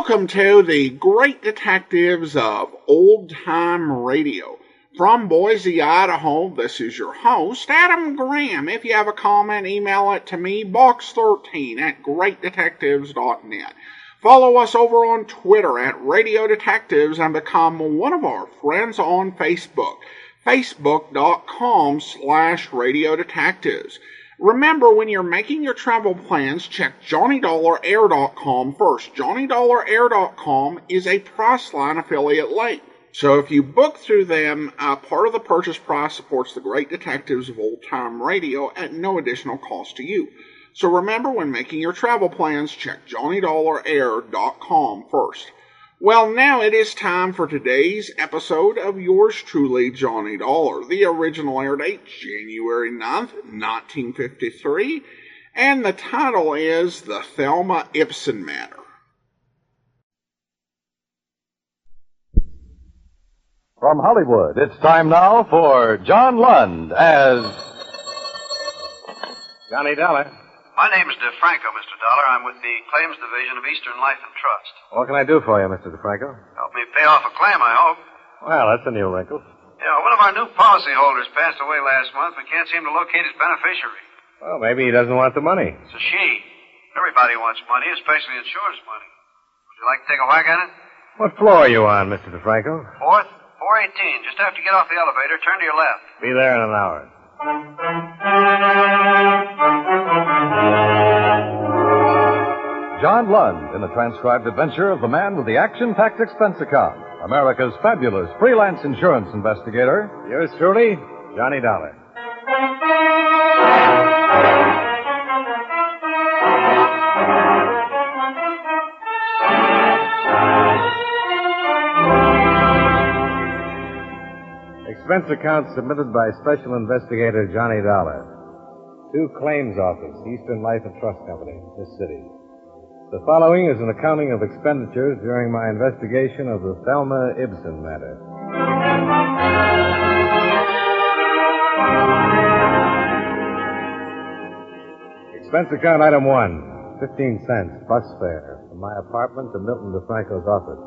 Welcome to the Great Detectives of Old Time Radio. From Boise, Idaho, this is your host, Adam Graham. If you have a comment, email it to me, box13@greatdetectives.net. Follow us over on Twitter at Radio Detectives and become one of our friends on Facebook, facebook.com/Radio Detectives. Remember, when you're making your travel plans, check JohnnyDollarAir.com first. JohnnyDollarAir.com is a Priceline affiliate link. So if you book through them, part of the purchase price supports the Great Detectives of Old Time Radio at no additional cost to you. So remember, when making your travel plans, check JohnnyDollarAir.com first. Well, now it is time for today's episode of yours truly, Johnny Dollar. The original air date, January 9th, 1953, and the title is The Thelma Ibsen Matter. From Hollywood, it's time now for John Lund as Johnny Dollar. My name is DeFranco, Mr. Dollar. I'm with the Claims Division of Eastern Life and Trust. What can I do for you, Mr. DeFranco? Help me pay off a claim, I hope. Well, that's a new wrinkle. Yeah, one of our new policyholders passed away last month. We can't seem to locate his beneficiary. Well, maybe he doesn't want the money. It's a she. Everybody wants money, especially insurance money. Would you like to take a whack at it? What floor are you on, Mr. DeFranco? 4th, 418. Just after you get off the elevator, turn to your left. Be there in an hour. John Lund in the transcribed adventure of the man with the action-packed expense account, America's fabulous freelance insurance investigator. Yours truly, Johnny Dollar. Expense account submitted by Special Investigator Johnny Dollar. To Claims Office, Eastern Life and Trust Company, this city. The following is an accounting of expenditures during my investigation of the Thelma Ibsen matter. Expense account item 1, 15 cents, bus fare, from my apartment to Milton DeFranco's office,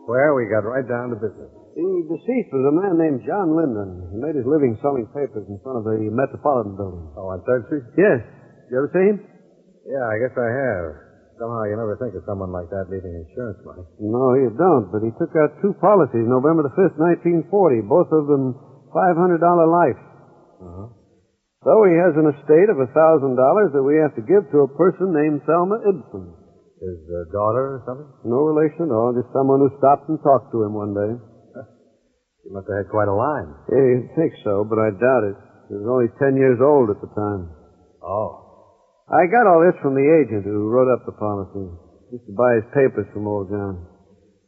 where we got right down to business. The deceased was a man named John Linden. He made his living selling papers in front of the Metropolitan Building. Oh, on 3rd Street? Yes. You ever see him? Yeah, I guess I have. Somehow you never think of someone like that leaving insurance money. No, you don't, but he took out 2 policies November the 5th, 1940, both of them $500 life. Uh-huh. So he has an estate of $1,000 that we have to give to a person named Thelma Ibsen. His daughter or something? No relation at all, just someone who stopped and talked to him one day. He must have had quite a line. Yeah, you'd think so, but I doubt it. He was only 10 years old at the time. Oh. I got all this from the agent who wrote up the policy. Used to buy his papers from old John.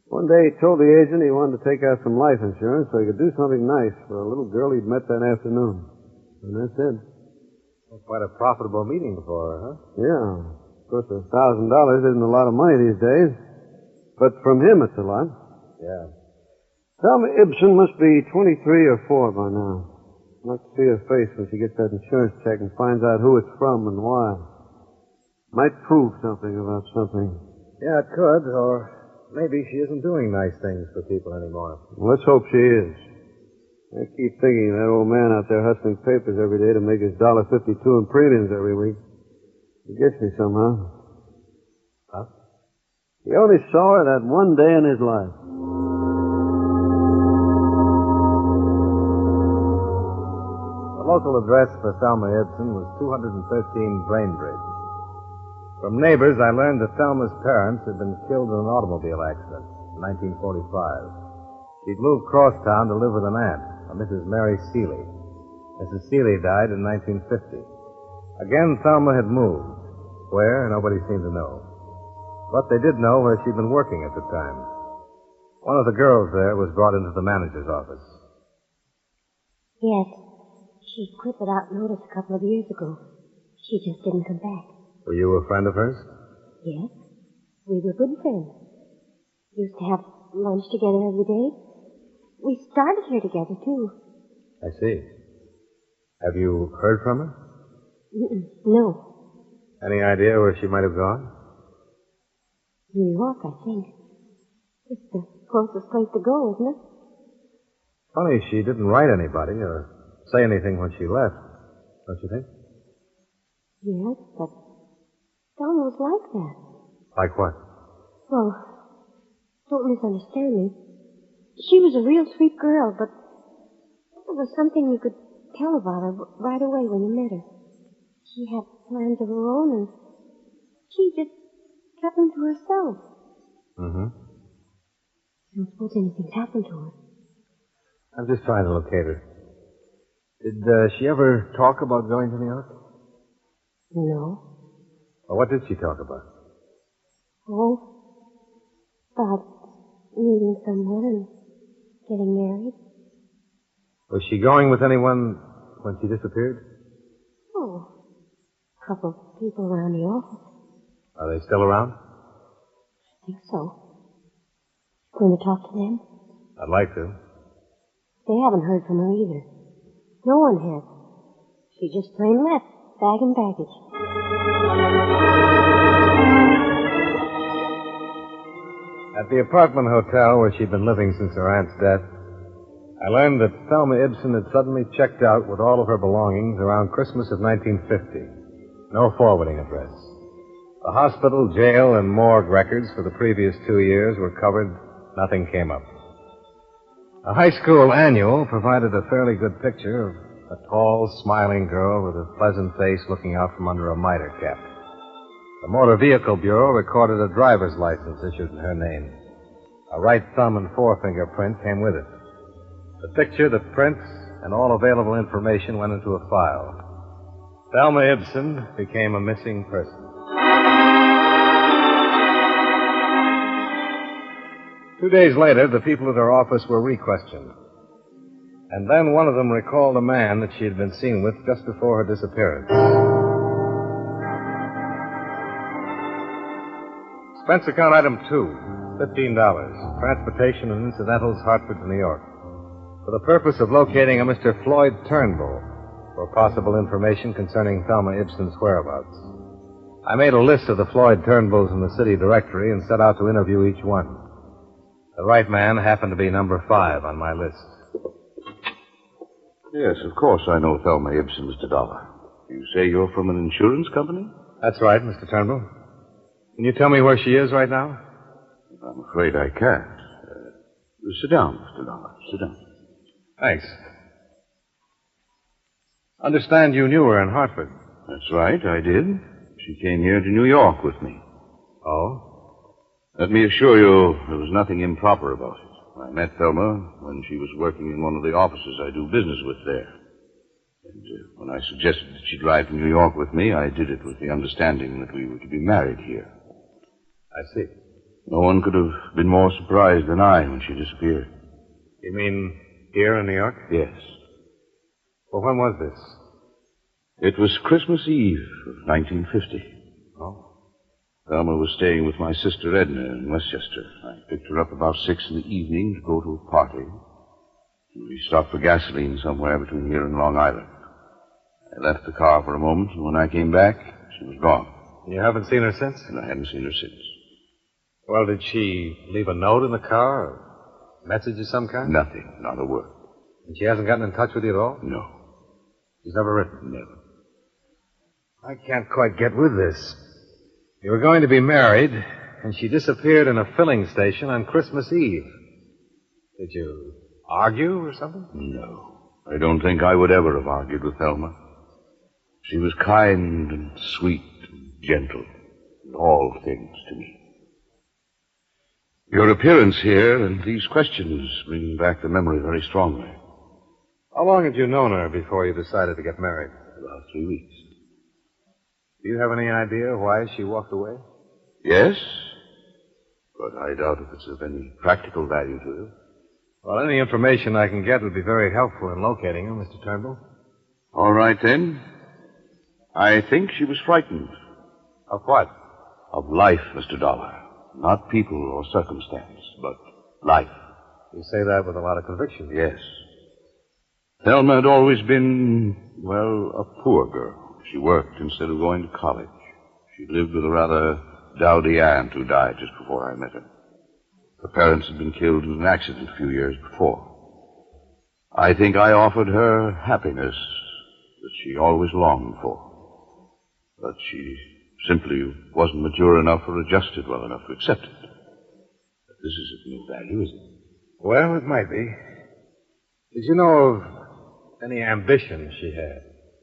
One day he told the agent he wanted to take out some life insurance so he could do something nice for a little girl he'd met that afternoon. And that's it. Well, quite a profitable meeting for her, huh? Yeah. Of course, $1,000 isn't a lot of money these days. But from him, it's a lot. Yeah. Thelma Ibsen must be 23 or 4 by now. I'd like to see her face when she gets that insurance check and finds out who it's from and why. Might prove something about something. Yeah, it could, or maybe she isn't doing nice things for people anymore. Well, let's hope she is. I keep thinking that old man out there hustling papers every day to make his $1.52 in premiums every week. He gets me somehow. Huh? He only saw her that one day in his life. The local address for Thelma Ibsen was 213 Brainbridge. From neighbors, I learned that Thelma's parents had been killed in an automobile accident in 1945. She'd moved cross town to live with an aunt, a Mrs. Mary Seeley. Mrs. Seeley died in 1950. Again, Thelma had moved. Where, nobody seemed to know. But they did know where she'd been working at the time. One of the girls there was brought into the manager's office. Yes. She quit without notice a couple of years ago. She just didn't come back. Were you a friend of hers? Yes. We were good friends. Used to have lunch together every day. We started here together, too. I see. Have you heard from her? No. Any idea where she might have gone? New York, I think. It's the closest place to go, isn't it? Funny she didn't write anybody or say anything when she left, don't you think? Yes, but Thelma was like that. Like what? Well, don't misunderstand me. She was a real sweet girl, but there was something you could tell about her right away when you met her. She had plans of her own, and she just kept them to herself. Mm-hmm. I don't suppose anything's happened to her. I'm just trying to locate her. Did she ever talk about going to New York? No. Well, what did she talk about? Oh, about meeting someone and getting married. Was she going with anyone when she disappeared? Oh, a couple of people around the office. Are they still around? I think so. Going to talk to them? I'd like to. They haven't heard from her either. No one has. She just plain left, bag and baggage. At the apartment hotel where she'd been living since her aunt's death, I learned that Thelma Ibsen had suddenly checked out with all of her belongings around Christmas of 1950. No forwarding address. The hospital, jail, and morgue records for the previous 2 years were covered. Nothing came up. A high school annual provided a fairly good picture of a tall, smiling girl with a pleasant face looking out from under a mitre cap. The Motor Vehicle Bureau recorded a driver's license issued in her name. A right thumb and forefinger print came with it. The picture, the prints, and all available information went into a file. Thelma Ibsen became a missing person. 2 days later, the people at her office were re-questioned. And then one of them recalled a man that she had been seen with just before her disappearance. Expense account item 2, $15. Transportation and incidentals, Hartford to New York. For the purpose of locating a Mr. Floyd Turnbull for possible information concerning Thelma Ibsen's whereabouts. I made a list of the Floyd Turnbulls in the city directory and set out to interview each one. The right man happened to be number 5 on my list. Yes, of course I know Thelma Ibsen, Mr. Dollar. You say you're from an insurance company? That's right, Mr. Turnbull. Can you tell me where she is right now? I'm afraid I can't. Sit down, Mr. Dollar. Sit down. Thanks. Understand you knew her in Hartford. That's right, I did. She came here to New York with me. Oh? Let me assure you, there was nothing improper about it. I met Thelma when she was working in one of the offices I do business with there. And when I suggested that she drive to New York with me, I did it with the understanding that we were to be married here. I see. No one could have been more surprised than I when she disappeared. You mean here in New York? Yes. Well, when was this? It was Christmas Eve of 1950. Oh? Thelma was staying with my sister Edna in Westchester. I picked her up about 6 in the evening to go to a party. We stopped for gasoline somewhere between here and Long Island. I left the car for a moment, and when I came back, she was gone. You haven't seen her since? And I haven't seen her since. Well, did she leave a note in the car? Or a message of some kind? Nothing. Not a word. And she hasn't gotten in touch with you at all? No. She's never written? Never. I can't quite get with this. You were going to be married, and she disappeared in a filling station on Christmas Eve. Did you argue or something? No. I don't think I would ever have argued with Thelma. She was kind and sweet and gentle, and all things to me. Your appearance here and these questions bring back the memory very strongly. How long had you known her before you decided to get married? About 3 weeks. Do you have any idea why she walked away? Yes, but I doubt if it's of any practical value to you. Well, any information I can get would be very helpful in locating her, Mr. Turnbull. All right, then. I think she was frightened. Of what? Of life, Mr. Dollar. Not people or circumstance, but life. You say that with a lot of conviction. Yes. Thelma had always been, well, a poor girl. She worked instead of going to college. She lived with a rather dowdy aunt who died just before I met her. Her parents had been killed in an accident a few years before. I think I offered her happiness that she always longed for. But she simply wasn't mature enough or adjusted well enough to accept it. But this is of no value, is it? Well, it might be. Did you know of any ambition she had?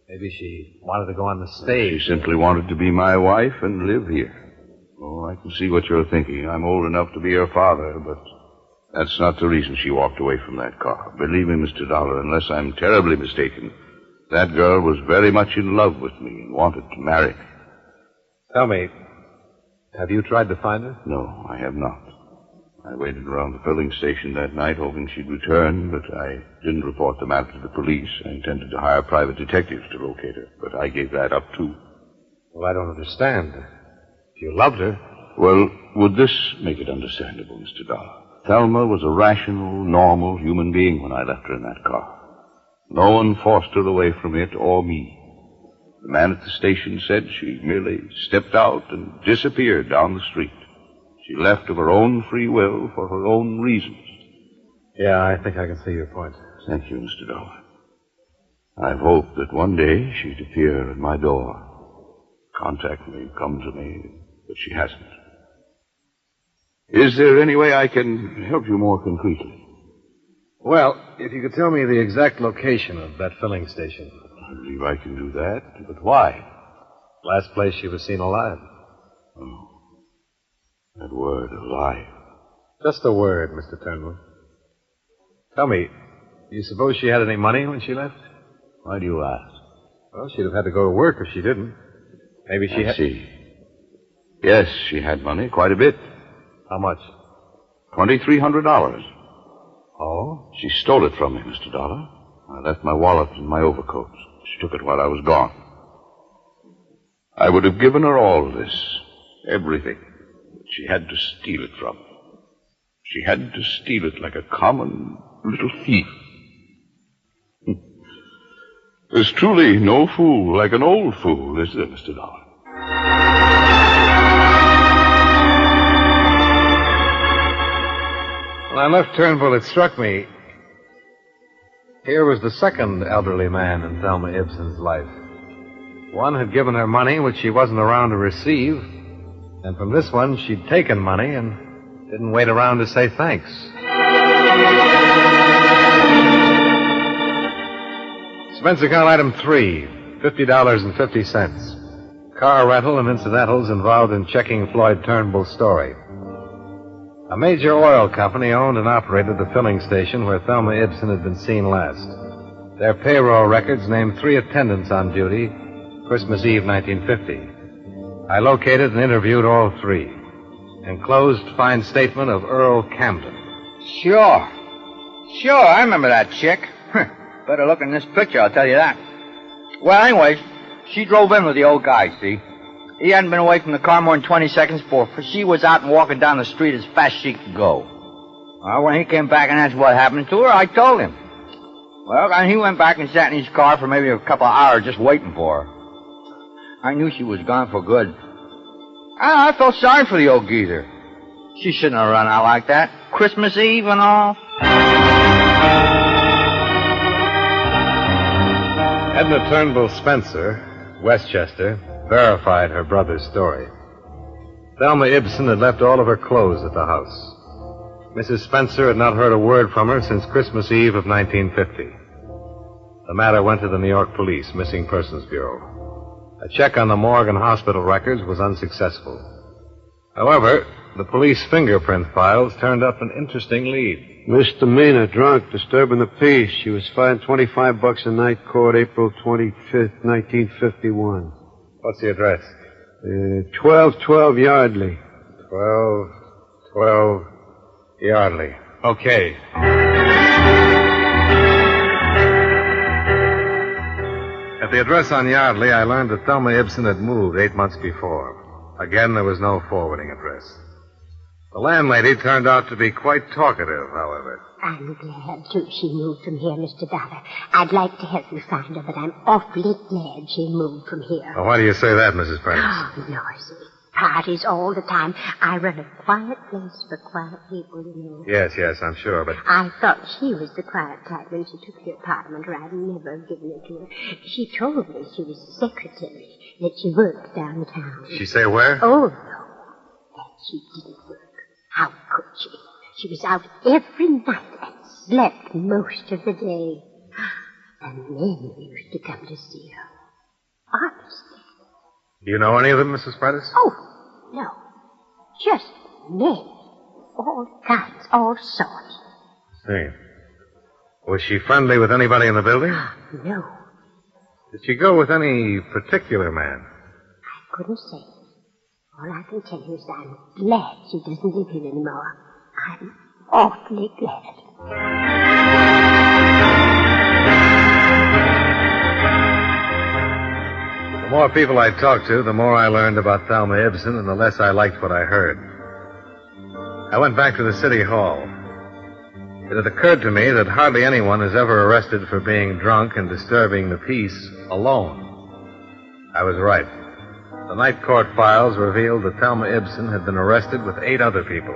Maybe she wanted to go on the stage. She simply wanted to be my wife and live here. Oh, I can see what you're thinking. I'm old enough to be her father, but that's not the reason she walked away from that car. Believe me, Mr. Dollar, unless I'm terribly mistaken, that girl was very much in love with me and wanted to marry me. Tell me, have you tried to find her? No, I have not. I waited around the filling station that night hoping she'd return, but I didn't report the matter to the police. I intended to hire private detectives to locate her, but I gave that up, too. Well, I don't understand. If you loved her... Well, would this make it understandable, Mr. Dollar? Thelma was a rational, normal human being when I left her in that car. No one forced her away from it or me. The man at the station said she merely stepped out and disappeared down the street. She left of her own free will for her own reasons. Yeah, I think I can see your point. Thank you, Mr. Dollar. I've hoped that one day she'd appear at my door, contact me, come to me, but she hasn't. Is there any way I can help you more concretely? Well, if you could tell me the exact location of that filling station. I believe I can do that, but why? Last place she was seen alive. Oh. That word, alive. Just a word, Mr. Turnbull. Tell me, do you suppose she had any money when she left? Why do you ask? Well, she'd have had to go to work if she didn't. Maybe she I see. Yes, she had money, quite a bit. How much? $2,300. Oh? She stole it from me, Mr. Dollar. I left my wallet in my overcoat. She took it while I was gone. I would have given her all this, everything. She had to steal it from me. She had to steal it like a common little thief. There's truly no fool like an old fool, is there, Mr. Dollar? When I left Turnbull, it struck me. Here was the second elderly man in Thelma Ibsen's life. One had given her money which she wasn't around to receive. And from this one, she'd taken money and didn't wait around to say thanks. Expense account item 3, $50.50. Car rental and incidentals involved in checking Floyd Turnbull's story. A major oil company owned and operated the filling station where Thelma Ibsen had been seen last. Their payroll records named 3 attendants on duty Christmas Eve, 1950. I located and interviewed all 3. Enclosed fine statement of Earl Camden. Sure, I remember that chick. Better look in this picture, I'll tell you that. Well, anyways, she drove in with the old guy, see? He hadn't been away from the car more than 20 seconds before she was out and walking down the street as fast as she could go. Well, when he came back and asked what happened to her, I told him. Well, and he went back and sat in his car for maybe a couple of hours just waiting for her. I knew she was gone for good. I felt sorry for the old geezer. She shouldn't have run out like that. Christmas Eve and all. Edna Turnbull Spencer, Westchester, verified her brother's story. Thelma Ibsen had left all of her clothes at the house. Mrs. Spencer had not heard a word from her since Christmas Eve of 1950. The matter went to the New York Police Missing Persons Bureau. A check on the morgue and hospital records was unsuccessful. However, the police fingerprint files turned up an interesting lead. Misdemeanor, drunk, disturbing the peace. She was fined $25 a night, court April 25th, 1951. What's the address? 1212 Yardley. 12 Yardley. Okay. At the address on Yardley, I learned that Thelma Ibsen had moved 8 months before. Again, there was no forwarding address. The landlady turned out to be quite talkative, however. I'm glad, too, she moved from here, Mr. Dollar. I'd like to help you find her, but I'm awfully glad she moved from here. Well, why do you say that, Mrs. Prentice? Oh, Norsey. parties all the time. I run a quiet place for quiet people, you know. Yes, I'm sure, but... I thought she was the quiet type when she took the apartment, or I'd never have given it to her. She told me she was secretary, that she worked downtown. She say where? Oh, no. That she didn't work. How could she? She was out every night and slept most of the day. And men used to come to see her. Honestly. Do you know any of them, Mrs. Prentice? Oh, no. Just men. All kinds, all sorts. See. Was she friendly with anybody in the building? No. Did she go with any particular man? I couldn't say. All I can tell you is I'm glad she doesn't live here anymore. I'm awfully glad. The more people I talked to, the more I learned about Thelma Ibsen, and the less I liked what I heard. I went back to the city hall. It had occurred to me that hardly anyone is ever arrested for being drunk and disturbing the peace alone. I was right. The night court files revealed that Thelma Ibsen had been arrested with 8 other people.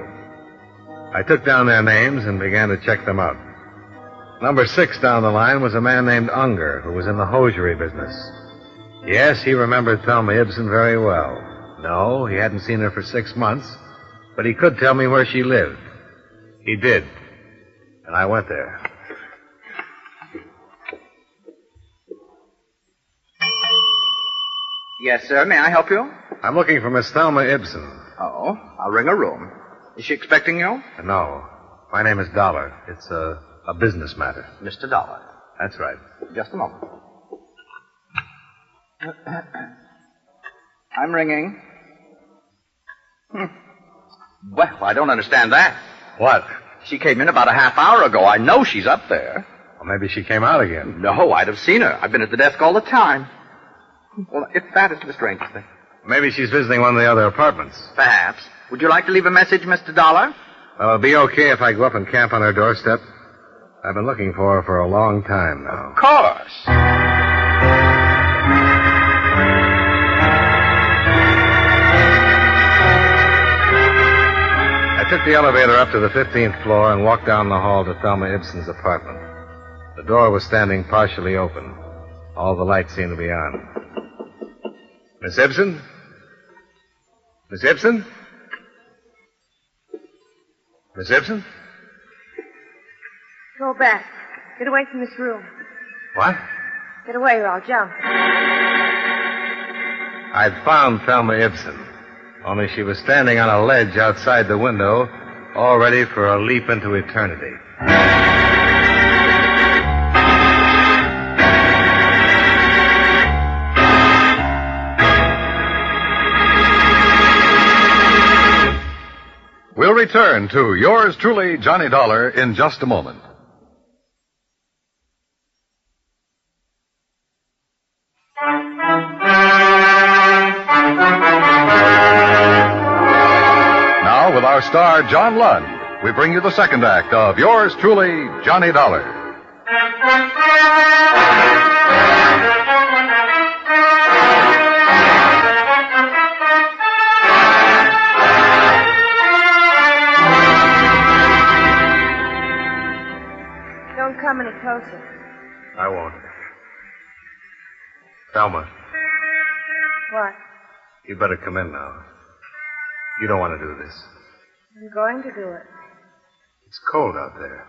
I took down their names and began to check them out. Number 6 down the line was a man named Unger, who was in the hosiery business. Yes, he remembered Thelma Ibsen very well. No, he hadn't seen her for 6 months, but he could tell me where she lived. He did. And I went there. Yes, sir. May I help you? I'm looking for Miss Thelma Ibsen. Oh, I'll ring her room. Is she expecting you? No. My name is Dollar. It's a business matter. Mr. Dollar. That's right. Just a moment. I'm ringing. Well, I don't understand that. What? She came in about a half hour ago. I know she's up there. Well, maybe she came out again. No, I'd have seen her. I've been at the desk all the time. Well, if that isn't the strangest thing. Maybe she's visiting one of the other apartments. Perhaps. Would you like to leave a message, Mr. Dollar? Well, it'll be okay if I go up and camp on her doorstep. I've been looking for her for a long time now. Of course. I took the elevator up to the 15th floor and walked down the hall to Thelma Ibsen's apartment. The door was standing partially open. All the lights seemed to be on. Miss Ibsen? Miss Ibsen? Miss Ibsen? Go back. Get away from this room. What? Get away or I'll jump. I'd found Thelma Ibsen, only she was standing on a ledge outside the window, all ready for a leap into eternity. We'll return to yours truly, Johnny Dollar, in just a moment. Now, with our star, John Lund, we bring you the second act of yours truly, Johnny Dollar. Don't come any closer. I won't. Thelma, What? you better come in now. You don't want to do this. I'm going to do it. It's cold out there.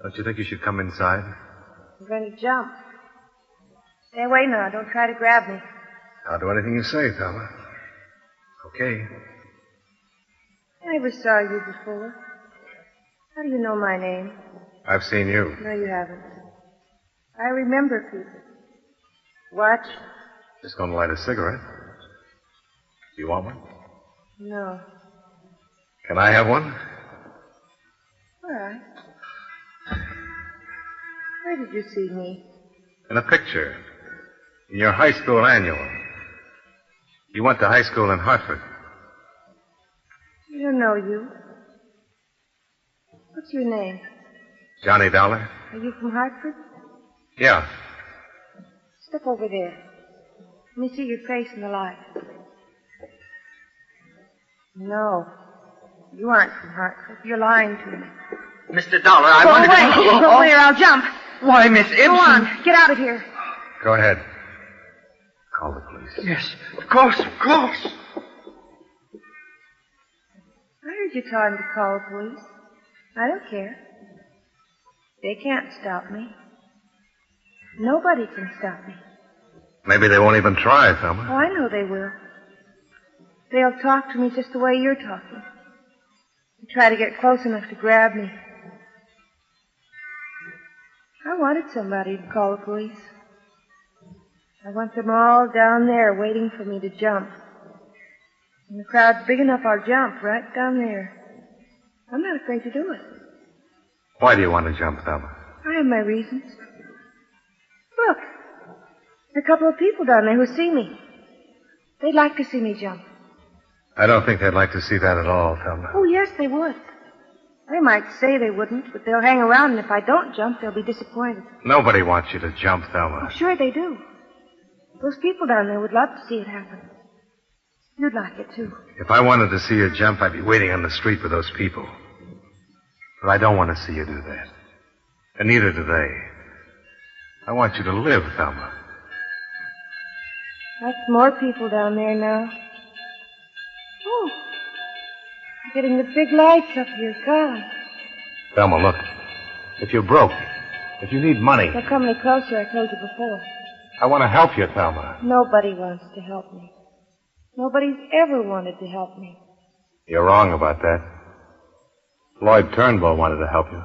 Don't you think you should come inside? I'm going to jump. Stay away now. Don't try to grab me. I'll do anything you say, Thelma. Okay. I never saw you before. How do you know my name? I've seen you. No, you haven't. I remember people. Watch. Just going to light a cigarette. Do you want one? No. Can I have one? All right. Where did you see me? In a picture. In your high school annual. You went to high school in Hartford. I don't know you. What's your name? Johnny Dollar? Are you from Hartford? Yeah. Step over there. Let me see your face in the light. No. You aren't from Hartford. You're lying to me. Mr. Dollar, I Go wanted away. to... Go away or I'll jump. Why, Miss Ibsen? Go on. Get out of here. Go ahead. Call the police. Yes, of course, of course. I heard you tell him to call the police. I don't care. They can't stop me. Nobody can stop me. Maybe they won't even try, Thelma. Oh, I know they will. They'll talk to me just the way you're talking. They try to get close enough to grab me. I wanted somebody to call the police. I want them all down there waiting for me to jump. When the crowd's big enough, I'll jump right down there. I'm not afraid to do it. Why do you want to jump, Thelma? I have my reasons. Look, there are a couple of people down there who see me. They'd like to see me jump. I don't think they'd like to see that at all, Thelma. Oh, yes, they would. They might say they wouldn't, but they'll hang around, and if I don't jump, they'll be disappointed. Nobody wants you to jump, Thelma. Oh, sure they do. Those people down there would love to see it happen. You'd like it, too. If I wanted to see you jump, I'd be waiting on the street with those people. But I don't want to see you do that. And neither do they. I want you to live, Thelma. That's more people down there now. Oh, I'm getting the big lights up here. God. Thelma, look. If you're broke, if you need money, Don't come any closer, I told you before. I want to help you, Thelma. Nobody wants to help me. Nobody's ever wanted to help me. You're wrong about that. Lloyd Turnbull wanted to help you.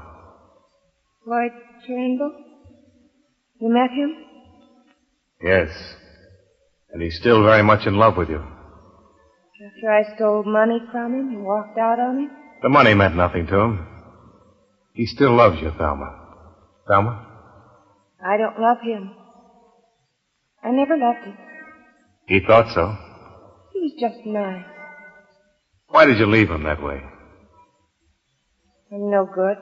Lloyd Turnbull? You met him? Yes. And he's still very much in love with you. After I stole money from him and walked out on him? The money meant nothing to him. He still loves you, Thelma. Thelma? I don't love him. I never loved him. He thought so. He was just nice. Why did you leave him that way? I'm no good.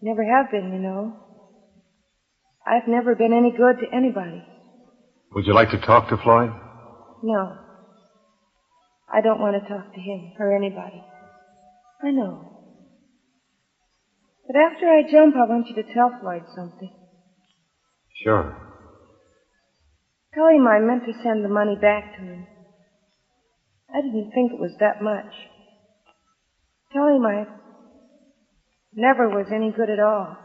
Never have been, you know. I've never been any good to anybody. Would you like to talk to Floyd? No. I don't want to talk to him or anybody. I know. But after I jump, I want you to tell Floyd something. Sure. Tell him I meant to send the money back to him. I didn't think it was that much. Tell him I never was any good at all.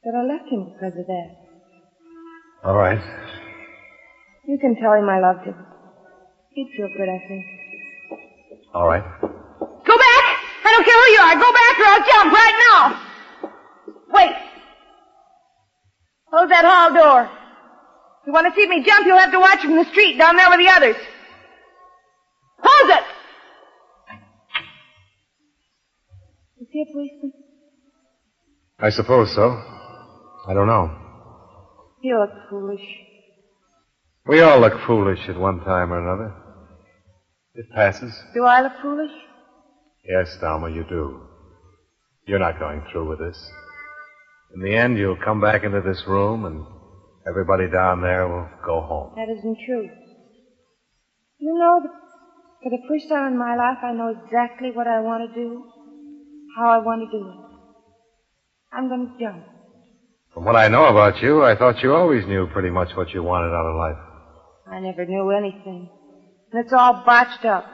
That I left him because of that. All right. You can tell him I loved him. He'd feel good, I think. All right. Go back! I don't care who you are. Go back or I'll jump right now. Wait. Close that hall door. If you want to see me jump, you'll have to watch from the street down there with the others. Close it! Is he a policeman? I suppose so. I don't know. You look foolish. We all look foolish at one time or another. It passes. Do I look foolish? Yes, Thelma, you do. You're not going through with this. In the end, you'll come back into this room and everybody down there will go home. That isn't true. You know that for the first time in my life, I know exactly what I want to do, how I want to do it. I'm going to jump. From what I know about you, I thought you always knew pretty much what you wanted out of life. I never knew anything. And it's all botched up.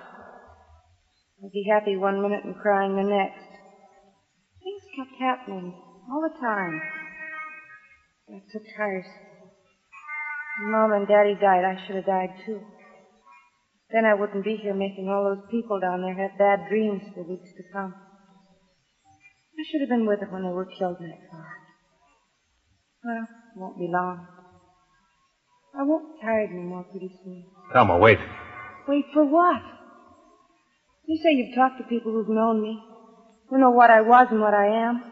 I'd be happy one minute and crying the next. Things kept happening all the time. That's so tiresome. When Mom and Daddy died, I should have died too. Then I wouldn't be here making all those people down there have bad dreams for weeks to come. I should have been with them when they were killed in that car. Well, it won't be long. I won't be tired anymore pretty soon. Thelma, wait. Wait for what? You say you've talked to people who've known me, who know what I was and what I am.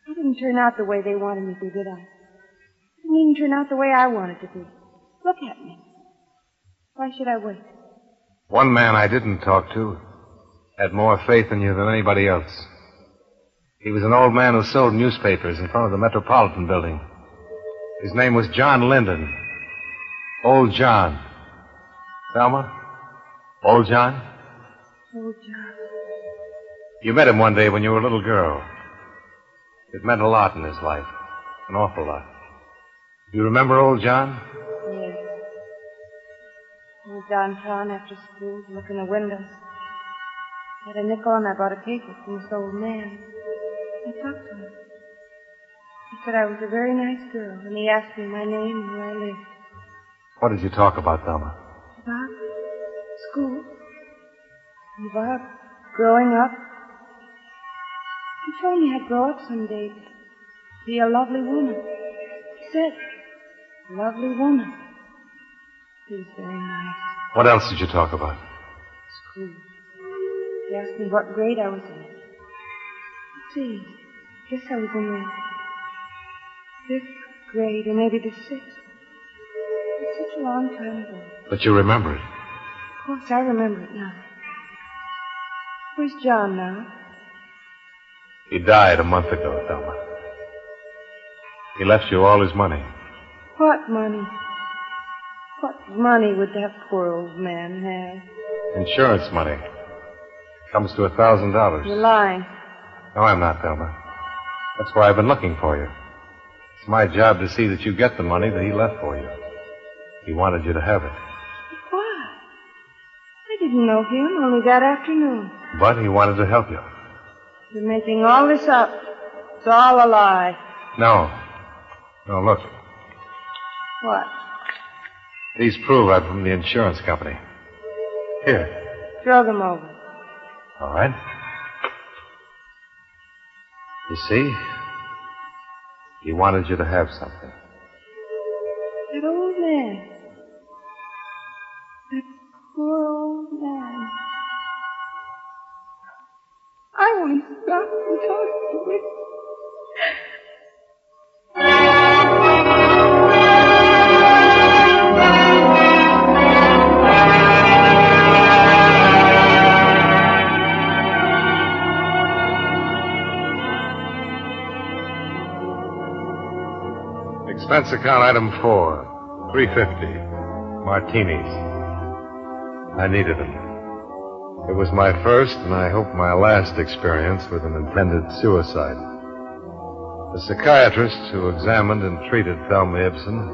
I didn't turn out the way they wanted me to, did I? I didn't even turn out the way I wanted to be. Look at me. Why should I wait? One man I didn't talk to had more faith in you than anybody else. He was an old man who sold newspapers in front of the Metropolitan Building. His name was John Linden. Old John. Thelma, Old John? Old John. You met him one day when you were a little girl. It meant a lot in his life. An awful lot. Do you remember old John? Yes. I was downtown after school to look in the windows. I had a nickel and I bought a paper from this old man. I talked to him. He said I was a very nice girl, and he asked me my name and where I lived. What did you talk about, Thelma? About school. And about growing up. He told me I'd grow up someday to be a lovely woman. He said, lovely woman. He was very nice. What else did you talk about? School. He asked me what grade I was in. Let's see. I guess I was in the 5th grade or maybe the 6th. It's such a long time ago. But you remember it. Of course, I remember it now. Where's John now? He died a month ago, Thelma. He left you all his money. What money? What money would that poor old man have? Insurance money. Comes to $1,000. You're lying. No, I'm not, Thelma. That's why I've been looking for you. It's my job to see that you get the money that he left for you. He wanted you to have it. Why? I didn't know him only that afternoon. But he wanted to help you. You're making all this up. It's all a lie. No. No, look. What? These prove I'm from the insurance company. Here. Throw them over. All right. You see? He wanted you to have something. That old man. That poor old man. I want to stop and talk to him. Expense account item 4, $350. Martinis. I needed them. It was my first, and I hope my last, experience with an intended suicide. The psychiatrist who examined and treated Thelma Ibsen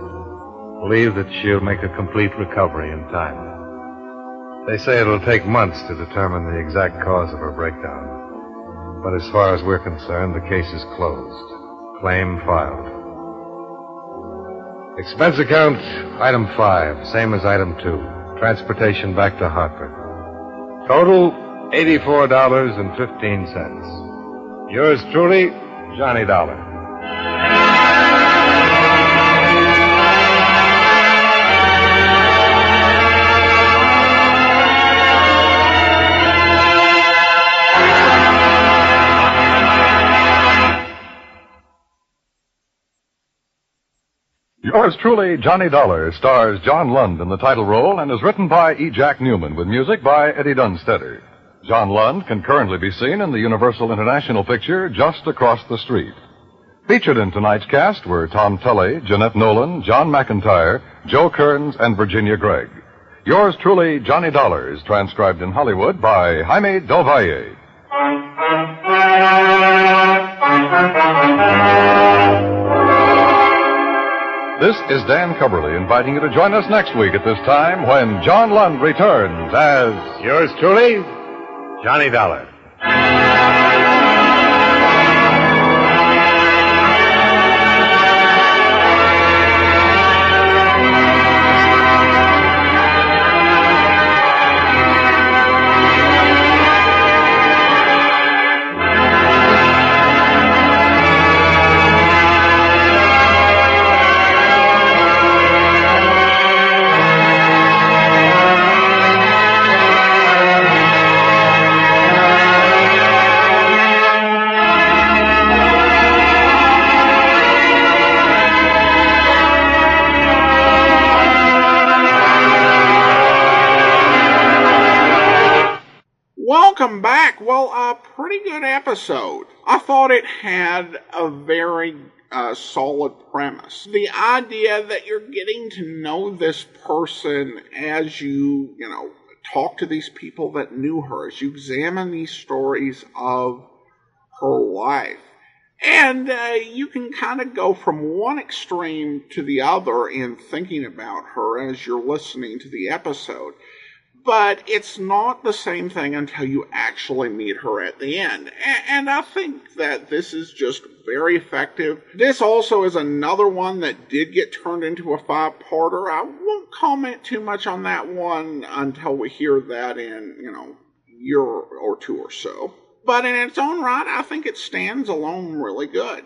believed that she'll make a complete recovery in time. They say it'll take months to determine the exact cause of her breakdown. But as far as we're concerned, the case is closed. Claim filed. Expense account, item 5, same as item 2. Transportation back to Hartford. Total, $84.15. Yours truly, Johnny Dollar. Yours truly, Johnny Dollar, stars John Lund in the title role and is written by E. Jack Newman with music by Eddie Dunstetter. John Lund can currently be seen in the Universal International picture Just Across the Street. Featured in tonight's cast were Tom Tully, Jeanette Nolan, John McIntyre, Joe Kearns, and Virginia Gregg. Yours truly, Johnny Dollar, is transcribed in Hollywood by Jaime Del Valle. This is Dan Cubberly inviting you to join us next week at this time when John Lund returns as... Yours truly, Johnny Dollar. Welcome back. Well, a pretty good episode. I thought it had a very solid premise. The idea that you're getting to know this person as you talk to these people that knew her, as you examine these stories of her life. And you can kind of go from one extreme to the other in thinking about her as you're listening to the episode. But it's not the same thing until you actually meet her at the end. And I think that this is just very effective. This also is another one that did get turned into a 5-parter. I won't comment too much on that one until we hear that in, a year or two or so. But in its own right, I think it stands alone really good.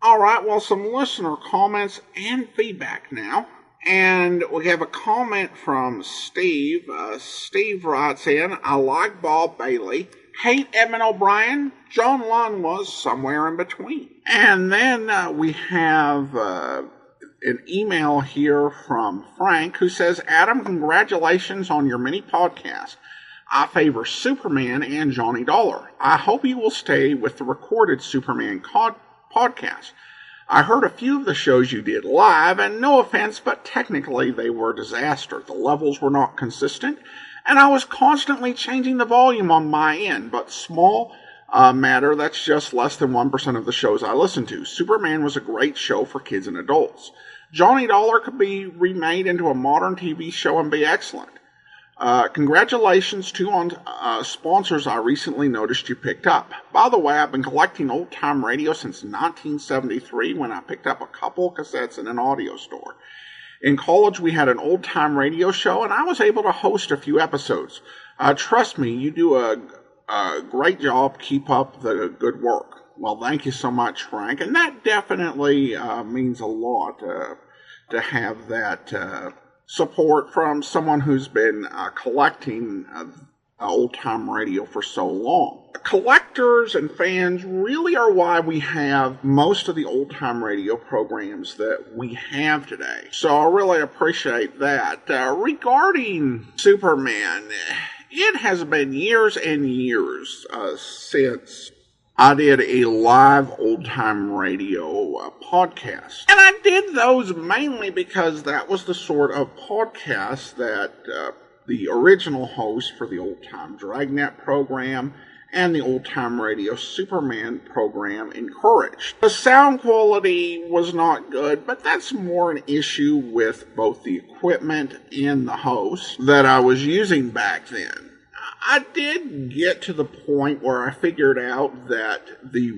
All right, well, some listener comments and feedback now. And we have a comment from Steve. Steve writes in, I like Bob Bailey, hate Edmund O'Brien, John Lund was somewhere in between. And then we have an email here from Frank who says, Adam, congratulations on your mini podcast. I favor Superman and Johnny Dollar. I hope you will stay with the recorded Superman podcast. I heard a few of the shows you did live, and no offense, but technically they were a disaster. The levels were not consistent, and I was constantly changing the volume on my end, but small matter, that's just less than 1% of the shows I listen to. Superman was a great show for kids and adults. Johnny Dollar could be remade into a modern TV show and be excellent. Congratulations to on sponsors I recently noticed you picked up. By the way, I've been collecting old-time radio since 1973 when I picked up a couple cassettes in an audio store. In college, we had an old-time radio show, and I was able to host a few episodes. Trust me, you do a great job. Keep up the good work. Well, thank you so much, Frank. And that definitely means a lot to have that support from someone who's been collecting old-time radio for so long. Collectors and fans really are why we have most of the old-time radio programs that we have today. So I really appreciate that. Regarding Superman, it has been years and years since I did a live old-time radio podcast. And I did those mainly because that was the sort of podcast that the original host for the old-time Dragnet program and the old-time radio Superman program encouraged. The sound quality was not good, but that's more an issue with both the equipment and the host that I was using back then. I did get to the point where I figured out that the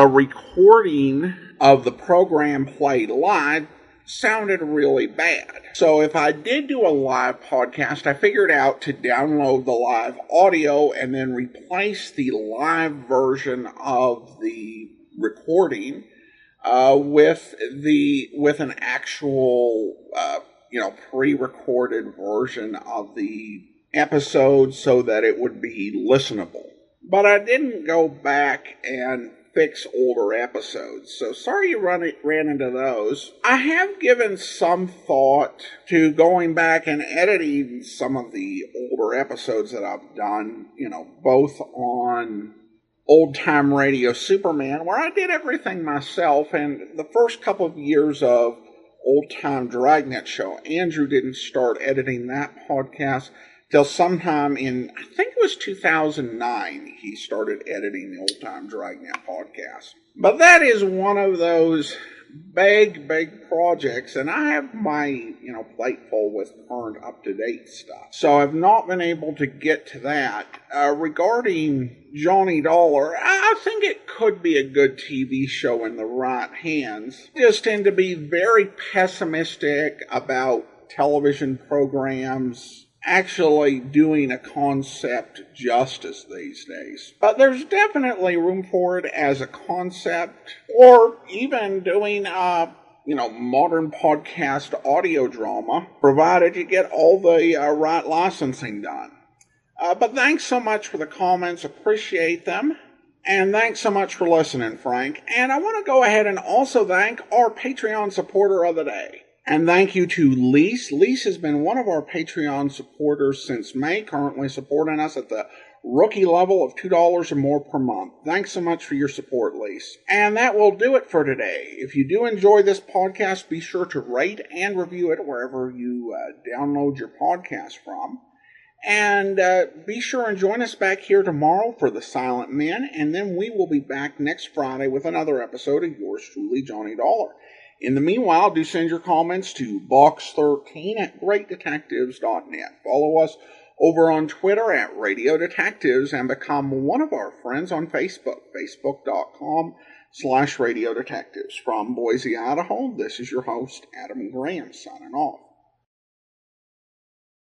recording of the program played live sounded really bad. So if I did do a live podcast, I figured out to download the live audio and then replace the live version of the recording with an actual pre-recorded version of the episode so that it would be listenable. But I didn't go back and fix older episodes, so sorry you ran into those. I have given some thought to going back and editing some of the older episodes that I've done, both on Old Time Radio Superman, where I did everything myself, and the first couple of years of Old Time Dragnet Show. Andrew didn't start editing that podcast till sometime in, I think it was 2009, he started editing the Old Time Dragnet podcast. But that is one of those big projects, and I have my, plate full with current up-to-date stuff. So I've not been able to get to that. Regarding Johnny Dollar, I think it could be a good TV show in the right hands. I just tend to be very pessimistic about television programs actually doing a concept justice these days. But there's definitely room for it as a concept, or even doing modern podcast audio drama, provided you get all the right licensing done. But thanks so much for the comments, appreciate them. And thanks so much for listening, Frank. And I want to go ahead and also thank our Patreon supporter of the day. And thank you to Lise. Lise has been one of our Patreon supporters since May, currently supporting us at the rookie level of $2 or more per month. Thanks so much for your support, Lise. And that will do it for today. If you do enjoy this podcast, be sure to rate and review it wherever you download your podcast from. And be sure and join us back here tomorrow for The Silent Men, and then we will be back next Friday with another episode of yours truly, Johnny Dollar. In the meanwhile, do send your comments to box13@greatdetectives.net. Follow us over on Twitter at Radio Detectives and become one of our friends on Facebook, facebook.com/Radio Detectives. From Boise, Idaho, this is your host, Adam Graham, signing off.